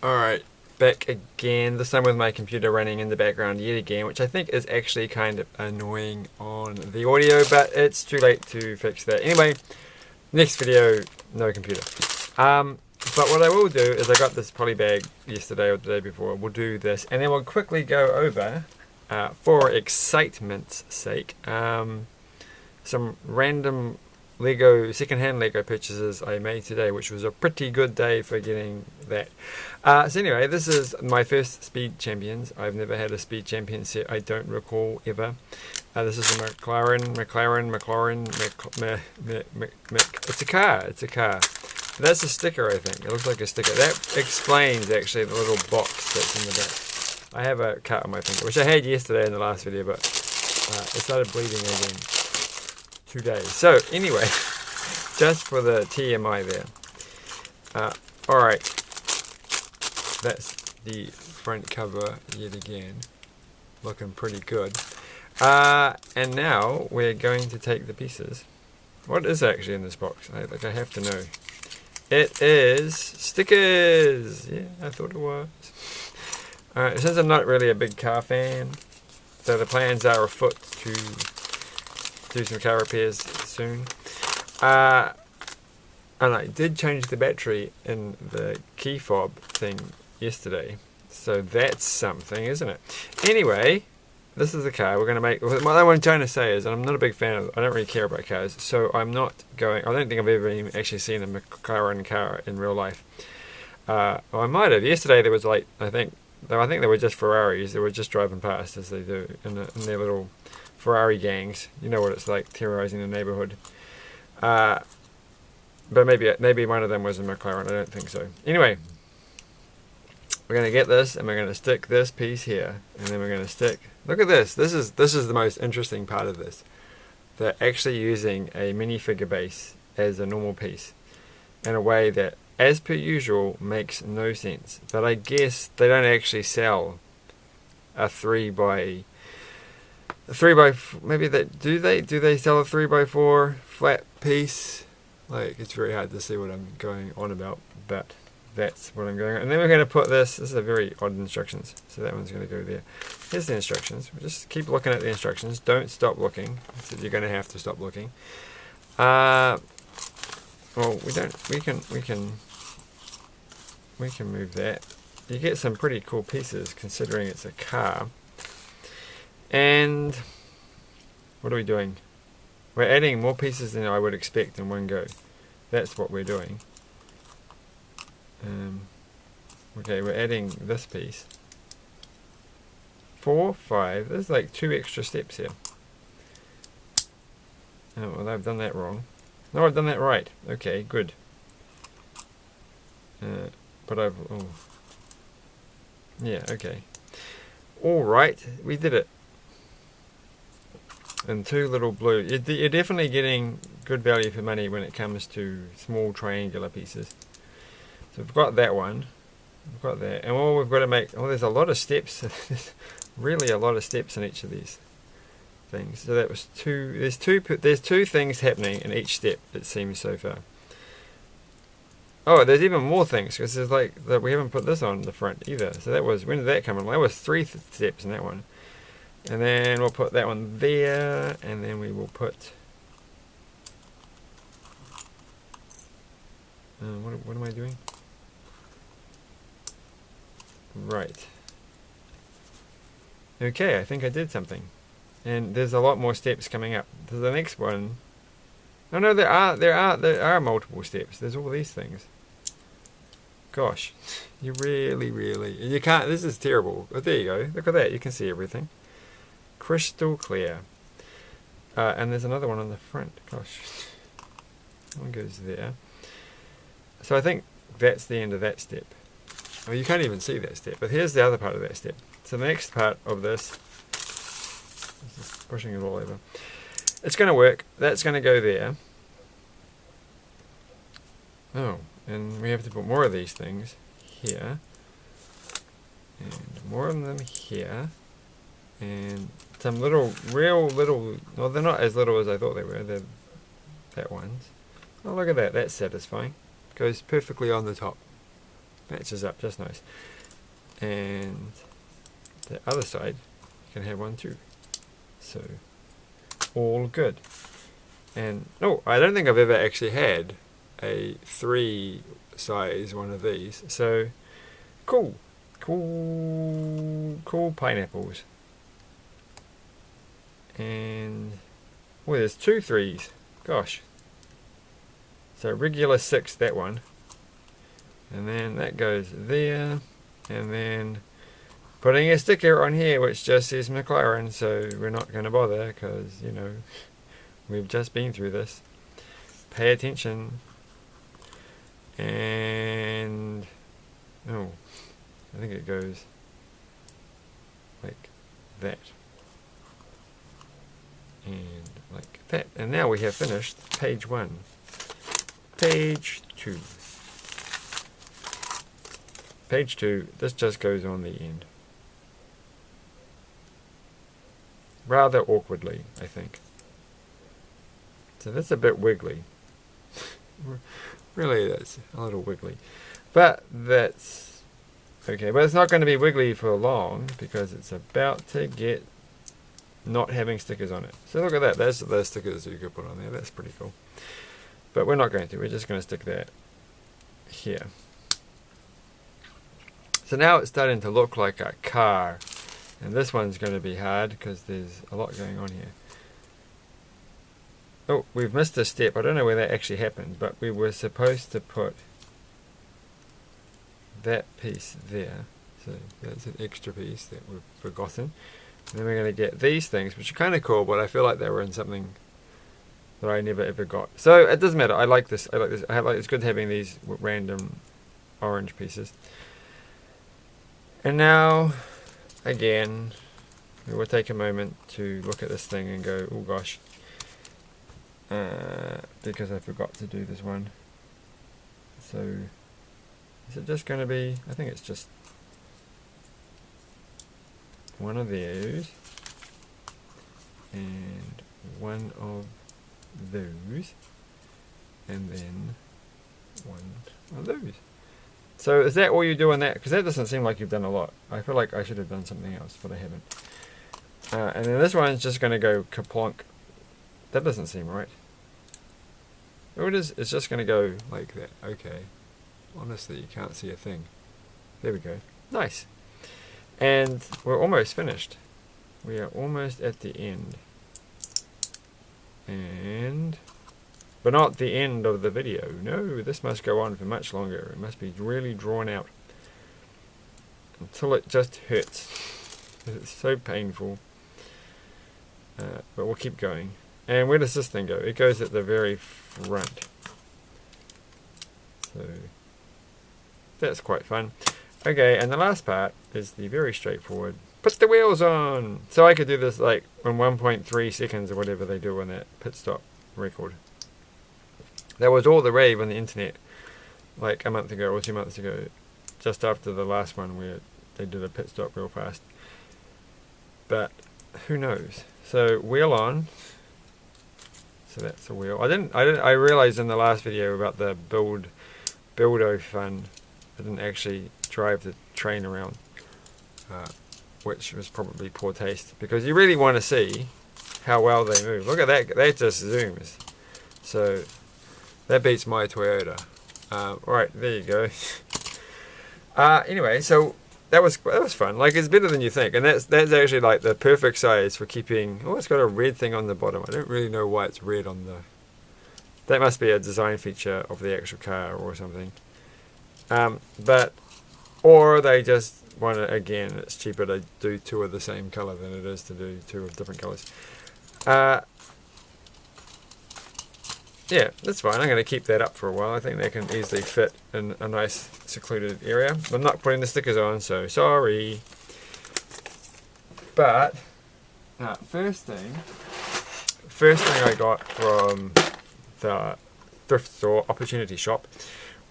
Alright, back again, this time with my computer running in the background yet again, which I think is actually kind of annoying on the audio, but it's too late to fix that. Anyway, next video, no computer. But what I will do is I got this poly bag yesterday or the day before. We'll do this, and then we'll quickly go over, for excitement's sake, some random second-hand Lego purchases I made today, which was a pretty good day for getting that. So anyway, this is my first Speed Champions. I've never had a Speed Champion set, I don't recall ever. This is a McLaren. It's a car. But that's a sticker, I think. It looks like a sticker. That explains, actually, the little box that's in the back. I have a cut on my finger, which I had yesterday in the last video, but it started bleeding again today. So anyway, just for the TMI there. Alright, that's the front cover yet again, looking pretty good. And now we're going to take the pieces. What is actually in this box? I have to know. It is stickers. Yeah, I thought it was. Alright, since I'm not really a big car fan, so the plans are afoot to do some car repairs soon. And I did change the battery in the key fob thing yesterday, so that's something, isn't it? Anyway, this is the car we're going to make. What I'm trying to say is, and I'm not a big fan of, I don't really care about cars, so I don't think I've ever even actually seen a McLaren car in real life. Well, I might have. Yesterday there was like, I think they were just Ferraris. They were just driving past, as they do in their little Ferrari gangs. You know what it's like, terrorizing the neighborhood. But maybe one of them was a McLaren. I don't think so. Anyway, we're going to get this, and we're going to stick this piece here, and then we're going to stick. Look at this. This is the most interesting part of this. They're actually using a minifigure base as a normal piece in a way that, as per usual, makes no sense. But I guess they don't actually sell a 3x. Maybe do they sell a 3x4 flat piece? Like, it's very hard to see what I'm going on about, but that's what I'm going on. And then we're going to put this is a very odd instructions, so that one's going to go there. Here's the instructions. We'll just keep looking at the instructions. Don't stop looking. I said you're going to have to stop looking. Well, we can move that. You get some pretty cool pieces considering it's a car. And what are we doing? We're adding more pieces than I would expect in one go. That's what we're doing. Okay, we're adding this piece. 4, 5. There's like 2 extra steps here. Oh, well, I've done that wrong. No, I've done that right. Okay, good. But oh. Yeah, okay. Alright, we did it. And 2 little blue. You're definitely getting good value for money when it comes to small triangular pieces. So we've got that one. We've got that. And all we've got to make... Oh, there's a lot of steps. There's really a lot of steps in each of these things. So that was 2... There's two things happening in each step, it seems so far. Oh, there's even more things, because there's like... we haven't put this on the front either. So that was... When did that come in? That was 3 steps in that one. And then we'll put that one there, and then we will put... what am I doing? Right. Okay, I think I did something. And there's a lot more steps coming up. So the next one... Oh no, there are multiple steps. There's all these things. Gosh. You really... You can't... This is terrible. Oh, there you go. Look at that. You can see everything. Crystal clear. And there's another one on the front. Gosh. One goes there. So I think that's the end of that step. Well, you can't even see that step, but here's the other part of that step. So the next part of this, just pushing it all over. It's going to work. That's going to go there. Oh, and we have to put more of these things here. And more of them here. And some real little, well, they're not as little as I thought they were. They're that ones. Oh, look at that. That's satisfying. Goes perfectly on the top. matches up just nice. And the other side, you can have one too. So, all good. And, oh, I don't think I've ever actually had a 3 size one of these. So, cool. Cool pineapples. And, oh, there's 2 3s. Gosh. So, regular 6, that one. And then that goes there. And then putting a sticker on here which just says McLaren, so we're not going to bother because, you know, we've just been through this. Pay attention. And, oh, I think it goes like that. And like that. And now we have finished page 1. Page 2. Page 2, this just goes on the end. Rather awkwardly, I think. So that's a bit wiggly. Really, that's a little wiggly. But that's okay. But it's not going to be wiggly for long because it's about to get not having stickers on it. So look at that. There's the stickers you could put on there. That's pretty cool. But we're not going to. We're just going to stick that here. So now it's starting to look like a car. And this one's going to be hard because there's a lot going on here. Oh, we've missed a step. I don't know where that actually happened, but we were supposed to put that piece there. So that's an extra piece that we've forgotten. And then we're going to get these things, which are kind of cool, but I feel like they were in something that I never ever got. So it doesn't matter. I like this. I like this. It's good having these random orange pieces. And now, again, we will take a moment to look at this thing and go, oh gosh, because I forgot to do this one. So, is it just going to be, I think it's just one of those, and one of those, and then one of those. So is that all you do on that? Because that doesn't seem like you've done a lot. I feel like I should have done something else, but I haven't. And then this one's just going to go kaplonk. That doesn't seem right. Oh, it is. It's just going to go like that. Okay. Honestly, you can't see a thing. There we go. Nice. And we're almost finished. We are almost at the end. And... but not the end of the video. No, this must go on for much longer. It must be really drawn out. Until it just hurts. It's so painful. But we'll keep going. And where does this thing go? It goes at the very front. So, that's quite fun. Okay, and the last part is the very straightforward. Put the wheels on! So I could do this like in 1.3 seconds or whatever they do on that pit stop record. That was all the rave on the internet like a month ago or 2 months ago, just after the last one where they did a pit stop real fast. But who knows? So wheel on. So that's a wheel. I realized in the last video about the buildo fun. I didn't actually drive the train around, which was probably poor taste because you really want to see how well they move. Look at that. That just zooms. So that beats my Toyota. Alright, there you go. Anyway, so that was fun. Like, it's better than you think, and that's actually like the perfect size for keeping. Oh, it's got a red thing on the bottom. I don't really know why it's red on the. That must be a design feature of the actual car or something. Or they just want to, again, it's cheaper to do 2 of the same color than it is to do 2 of different colors. Yeah, that's fine. I'm going to keep that up for a while. I think they can easily fit in a nice secluded area. I'm not putting the stickers on, so sorry. But first thing I got from the thrift store opportunity shop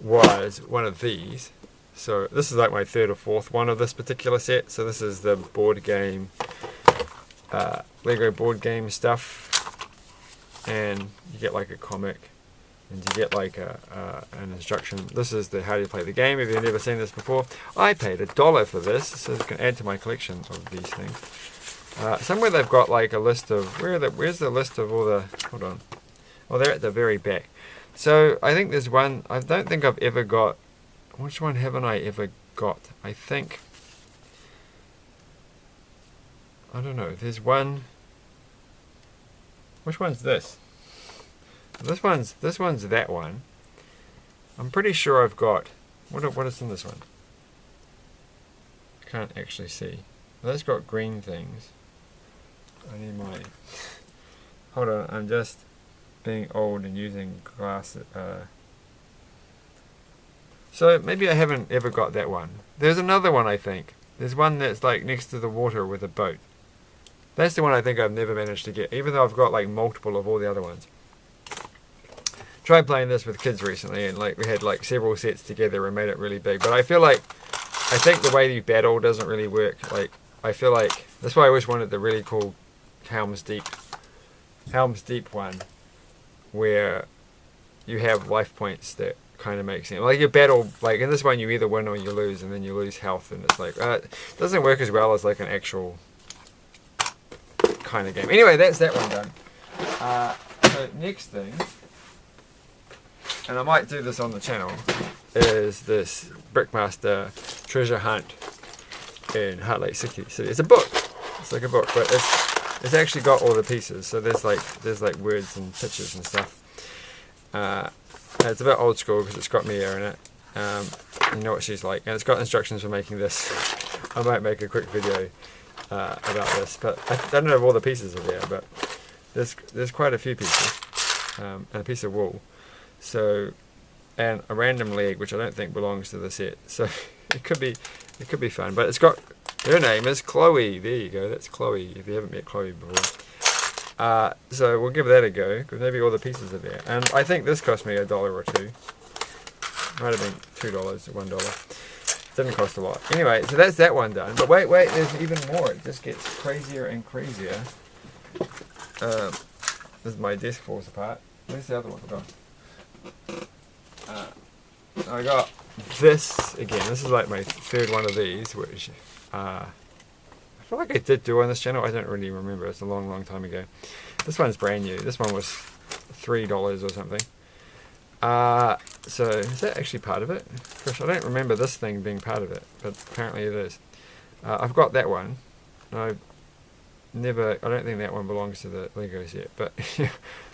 was one of these. So this is like my 3rd or 4th one of this particular set. So this is the board game, Lego board game stuff. And you get like a comic, and you get like an instruction. This is the how do you play the game. If you've never seen this before, I paid $1 for this, so I can add to my collection of these things. Somewhere they've got like a list of where's the list of all the, hold on, oh, they're at the very back. So I think there's one, I don't think I've ever got, which one haven't I ever got? I think, I don't know, there's one, which one's this? This one's that one. I'm pretty sure I've got, what is in this one? Can't actually see. Well, that's got green things. I need my, hold on, I'm just being old and using glasses. So maybe I haven't ever got that one. There's another one, I think. There's one that's like next to the water with a boat. That's the one I think I've never managed to get, even though I've got like multiple of all the other ones. Tried playing this with kids recently, and like we had like several sets together and made it really big. But I feel like, I think the way you battle doesn't really work. Like, I feel like, that's why I always wanted the really cool Helm's Deep one, where you have life points that kind of make sense. Like you battle, like in this one you either win or you lose, and then you lose health, and it's like, it doesn't work as well as like an actual kind of game. Anyway, that's that one done. So next thing, and I might do this on the channel, is this Brickmaster treasure hunt in Heart Lake City. It's a book. It's like a book, but it's actually got all the pieces. So there's like words and pictures and stuff. It's a bit old school because it's got Mia in it. You know what she's like, and it's got instructions for making this. I might make a quick video about this, but I don't know if all the pieces are there, but there's quite a few pieces, and a piece of wool. So, and a random leg, which I don't think belongs to the set. So it could be fun. But it's got, her name is Chloe. There you go. That's Chloe. If you haven't met Chloe before. So we'll give that a go, because maybe all the pieces are there. And I think this cost me $1 or $2. Might have been $2 or $1. Didn't cost a lot. Anyway, so that's that one done. But wait, there's even more. It just gets crazier and crazier. This is my desk falls apart. Where's the other one gone? I got this again. This is like my third one of these, which I feel like I did do on this channel. I don't really remember. It's a long time ago. This one's brand new. This one was $3 or something. So is that actually part of it? Gosh, I don't remember this thing being part of it, but apparently it is. I've got that one. I don't think that one belongs to the Legos yet, but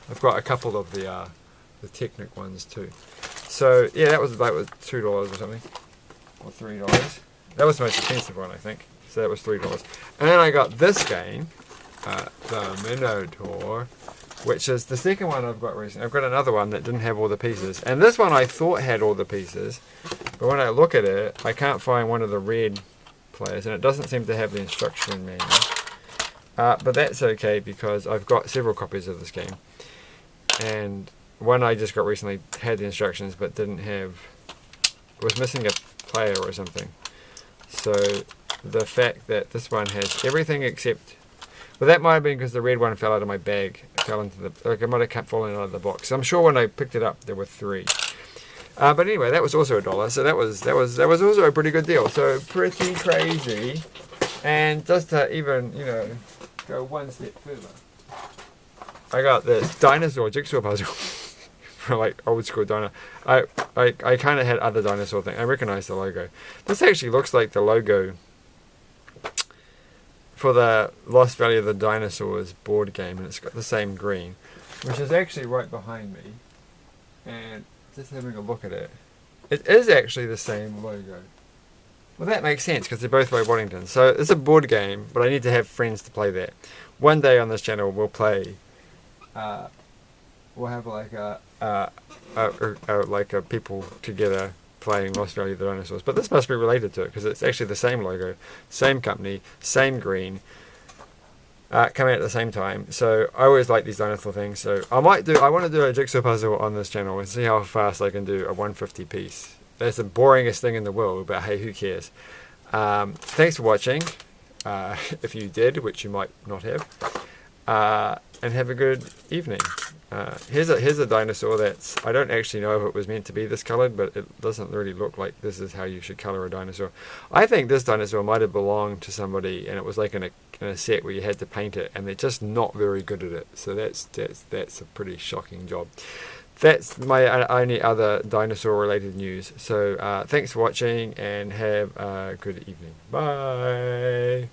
I've got a couple of the Technic ones too. So yeah, that was about $2 or something, or $3. That was the most expensive one, I think. So that was $3. And then I got this game, the Minotaur, which is the second one I've got recently. I've got another one that didn't have all the pieces, and this one I thought had all the pieces, but when I look at it, I can't find one of the red players, and it doesn't seem to have the instruction manual. But that's okay, because I've got several copies of this game, and one I just got recently had the instructions but didn't have, was missing a player or something. So the fact that this one has everything except, well, that might have been because the red one fell out of my bag, fell into the, like it might have kept falling out of the box. So I'm sure when I picked it up there were 3. But anyway, that was also $1, so that was also a pretty good deal. So pretty crazy, and just to even, you know, go one step further, I got this dinosaur jigsaw puzzle. For like old school dino. I kind of had other dinosaur things. I recognize the logo. This actually looks like the logo for the Lost Valley of the Dinosaurs board game, and it's got the same green, which is actually right behind me. And just having a look at it, it is actually the same logo. Well, that makes sense because they're both by Waddington. So it's a board game, but I need to have friends to play that. One day on this channel we'll play. We'll have like a people together playing Lost Valley of the Dinosaurs. But this must be related to it because it's actually the same logo, same company, same green, coming out at the same time. So I always like these dinosaur things. So I want to do a jigsaw puzzle on this channel and see how fast I can do a 150 piece. That's the boringest thing in the world, but hey, who cares? Thanks for watching. If you did, which you might not have. and have a good evening. Here's a dinosaur that's, I don't actually know if it was meant to be this coloured, but it doesn't really look like this is how you should colour a dinosaur. I think this dinosaur might have belonged to somebody, and it was like in a set where you had to paint it, and they're just not very good at it. So that's a pretty shocking job. That's my only other dinosaur related news. So thanks for watching, and have a good evening. Bye.